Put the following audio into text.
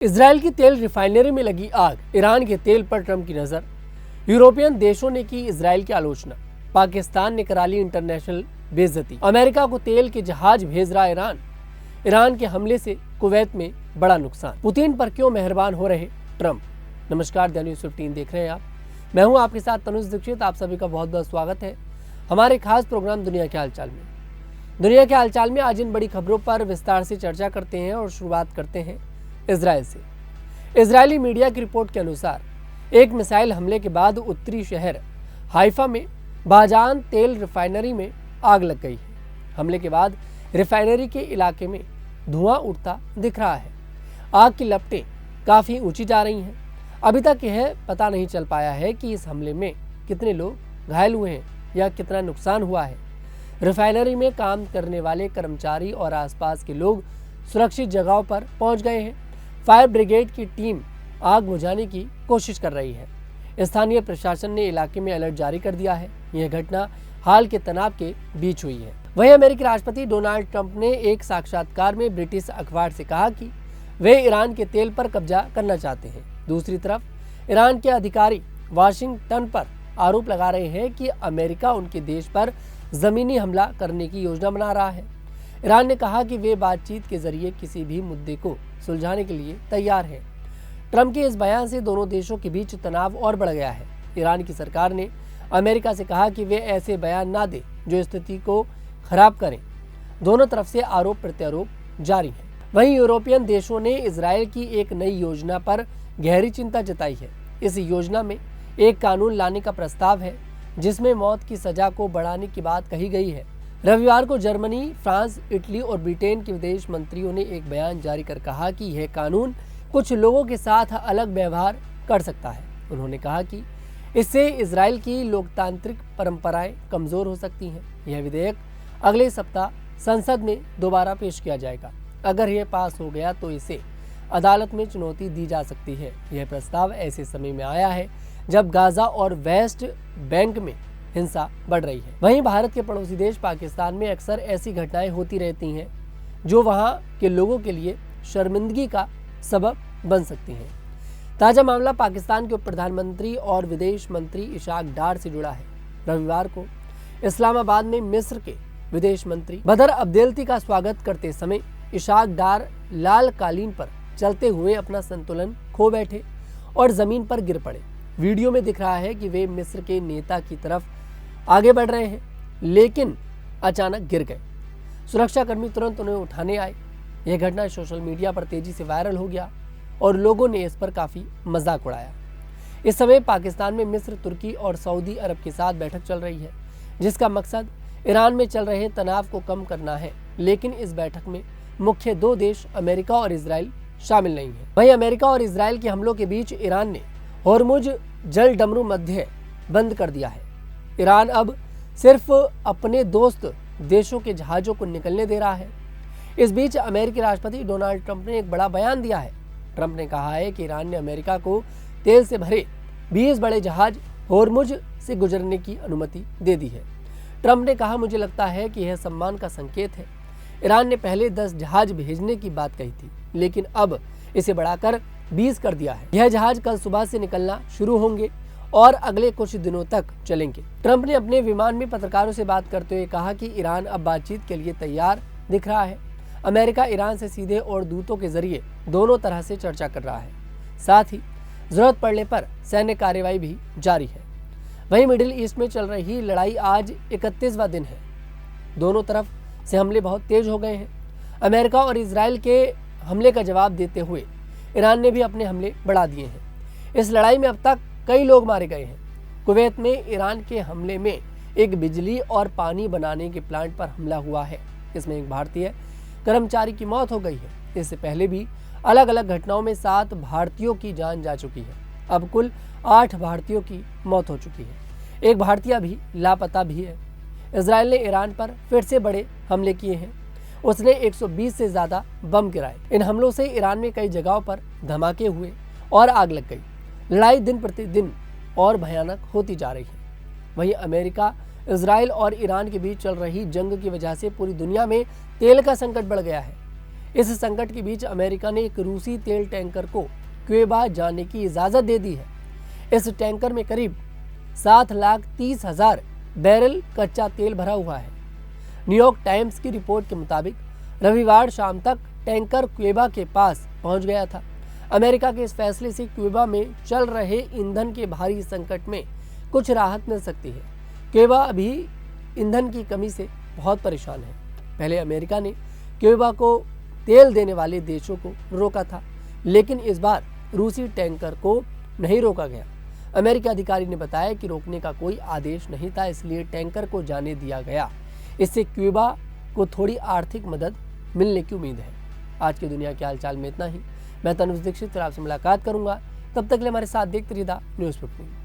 Israel की तेल refinery में लगी आग, ईरान के तेल पर ट्रंप की नजर। यूरोपियन देशों ने की इजरायल की आलोचना, पाकिस्तान ने करा ली इंटरनेशनल बेइज्जती। अमेरिका को तेल के जहाज भेज रहा ईरान। ईरान के हमले से कुवैत में बड़ा नुकसान। पुतिन पर क्यों मेहरबान हो रहे ट्रंप। नमस्कार, द न्यूज़ 15 देख रहे हैं आप। मैं हूं आपके साथ तनुज दीक्षित। आप सभी का बहुत बहुत स्वागत है हमारे खास प्रोग्राम दुनिया के हालचाल में। दुनिया के हालचाल में आज इन बड़ी खबरों पर विस्तार से चर्चा करते हैं और शुरुआत करते हैं इजरायल से। इजरायली मीडिया की रिपोर्ट के अनुसार एक मिसाइल हमले के बाद उत्तरी शहर हाइफा में बाजान तेल रिफाइनरी में आग लग गई है। हमले के बाद रिफाइनरी के इलाके में धुआं उठता दिख रहा है। आग की लपटें काफ़ी ऊंची जा रही हैं। अभी तक यह पता नहीं चल पाया है कि इस हमले में कितने लोग घायल हुए हैं या कितना नुकसान हुआ है। रिफाइनरी में काम करने वाले कर्मचारी और आसपास के लोग सुरक्षित जगहों पर पहुंच गए हैं। फायर ब्रिगेड की टीम आग बुझाने की कोशिश कर रही है। स्थानीय प्रशासन ने इलाके में अलर्ट जारी कर दिया है। यह घटना हाल के तनाव के बीच हुई है। वहीं अमेरिकी राष्ट्रपति डोनाल्ड ट्रंप ने एक साक्षात्कार में ब्रिटिश अखबार से कहा कि वे ईरान के तेल पर कब्जा करना चाहते हैं। दूसरी तरफ ईरान के अधिकारी वाशिंगटन पर आरोप लगा रहे हैं कि अमेरिका उनके देश पर जमीनी हमला करने की योजना बना रहा है। ईरान ने कहा कि वे बातचीत के जरिए किसी भी मुद्दे को सुलझाने के लिए तैयार हैं। ट्रंप के इस बयान से दोनों देशों के बीच तनाव और बढ़ गया है। ईरान की सरकार ने अमेरिका से कहा कि वे ऐसे बयान ना दें जो स्थिति को खराब करें। दोनों तरफ से आरोप प्रत्यारोप जारी है। वहीं यूरोपियन देशों ने इजरायल की एक नई योजना पर गहरी चिंता जताई है। इस योजना में एक कानून लाने का प्रस्ताव है जिसमें मौत की सजा को बढ़ाने की बात कही गई है। रविवार को जर्मनी, फ्रांस, इटली और ब्रिटेन के विदेश मंत्रियों ने एक बयान जारी कर कहा कि यह कानून कुछ लोगों के साथ अलग व्यवहार कर सकता है। उन्होंने कहा कि इससे इजरायल की लोकतांत्रिक परंपराएं कमजोर हो सकती हैं। यह विधेयक अगले सप्ताह संसद में दोबारा पेश किया जाएगा। अगर यह पास हो गया तो इसे अदालत में चुनौती दी जा सकती है। यह प्रस्ताव ऐसे समय में आया है जब गाजा और वेस्ट बैंक में हिंसा बढ़ रही है। वहीं भारत के पड़ोसी देश पाकिस्तान में अक्सर ऐसी घटनाएं होती रहती हैं जो वहां के लोगों के लिए शर्मिंदगी का सबब बन सकती हैं। ताजा मामला पाकिस्तान के उप प्रधानमंत्री और विदेश मंत्री इशाक डार से जुड़ा है। रविवार को इस्लामाबाद में मिस्र के विदेश मंत्री बदर अब्देल्ती का स्वागत करते समय इशाक डार लाल कालीन पर चलते हुए अपना संतुलन खो बैठे और जमीन पर गिर पड़े। वीडियो में दिख रहा है कि वे मिस्र के नेता की तरफ आगे बढ़ रहे हैं, लेकिन अचानक गिर गए। सुरक्षाकर्मी तुरंत उन्हें उठाने आए। यह घटना सोशल मीडिया पर तेजी से वायरल हो गया और लोगों ने इस पर काफ़ी मजाक उड़ाया। इस समय पाकिस्तान में मिस्र, तुर्की और सऊदी अरब के साथ बैठक चल रही है जिसका मकसद ईरान में चल रहे तनाव को कम करना है। लेकिन इस बैठक में मुख्य दो देश अमेरिका और इजराइल शामिल नहीं है। वहीं अमेरिका और इजराइल के हमलों के बीच ईरान ने होर्मुज जल डमरू मध्य बंद कर दिया है। ईरान अब सिर्फ अपने दोस्त देशों के जहाज़ों को निकलने दे रहा है। इस बीच अमेरिकी राष्ट्रपति डोनाल्ड ट्रंप ने एक बड़ा बयान दिया है। ट्रंप ने कहा है कि ईरान ने अमेरिका को तेल से भरे 20 बड़े जहाज होर्मुज से गुजरने की अनुमति दे दी है। ट्रंप ने कहा, मुझे लगता है कि यह सम्मान का संकेत है। ईरान ने पहले 10 जहाज भेजने की बात कही थी, लेकिन अब इसे बढ़ाकर 20 कर दिया है। यह जहाज कल सुबह से निकलना शुरू होंगे और अगले कुछ दिनों तक चलेंगे। ट्रंप ने अपने विमान में पत्रकारों से बात करते हुए कहा कि ईरान अब बातचीत के लिए तैयार दिख रहा है। अमेरिका ईरान से सीधे और दूतों के जरिए दोनों तरह से चर्चा कर रहा है। साथ ही जरूरत पड़ने पर सैन्य कार्रवाई भी जारी है। वहीं मिडिल ईस्ट में चल रही लड़ाई आज 31वां दिन है। दोनों तरफ से हमले बहुत तेज हो गए हैं। अमेरिका और इजराइल के हमले का जवाब देते हुए ईरान ने भी अपने हमले बढ़ा दिए हैं। इस लड़ाई में अब तक कई लोग मारे गए हैं। कुवैत में ईरान के हमले में एक बिजली और पानी बनाने के प्लांट पर हमला हुआ है। इसमें एक भारतीय कर्मचारी की मौत हो गई है। इससे पहले भी अलग अलग घटनाओं में 7 भारतीयों की जान जा चुकी है। अब कुल 8 भारतीयों की मौत हो चुकी है। एक भारतीय भी लापता भी है। इजराइल ने ईरान पर फिर से बड़े हमले किए हैं। उसने 120 से ज़्यादा बम गिराए। इन हमलों से ईरान में कई जगहों पर धमाके हुए और आग लग गई। लड़ाई दिन प्रतिदिन और भयानक होती जा रही है। वहीं अमेरिका, इजराइल और ईरान के बीच चल रही जंग की वजह से पूरी दुनिया में तेल का संकट बढ़ गया है। इस संकट के बीच अमेरिका ने एक रूसी तेल टैंकर को क्यूबा जाने की इजाज़त दे दी है। इस टैंकर में करीब 7,30,000 बैरल कच्चा तेल भरा हुआ है। न्यूयॉर्क टाइम्स की रिपोर्ट के मुताबिक रविवार शाम तक टैंकर क्यूबा के पास पहुंच गया था। अमेरिका के इस फैसले से क्यूबा में चल रहे ईंधन के भारी संकट में कुछ राहत मिल सकती है। क्यूबा अभी ईंधन की कमी से बहुत परेशान है। पहले अमेरिका ने क्यूबा को तेल देने वाले देशों को रोका था, लेकिन इस बार रूसी टैंकर को नहीं रोका गया। अमेरिकी अधिकारी ने बताया कि रोकने का कोई आदेश नहीं था, इसलिए टैंकर को जाने दिया गया। इससे क्यूबा को थोड़ी आर्थिक मदद मिलने की उम्मीद है। आज की दुनिया के हालचाल में इतना ही। मैं तनुज दीक्षित फिर आपसे मुलाकात करूंगा। तब तक के लिए हमारे साथ देखते रहिए न्यूज़ 15।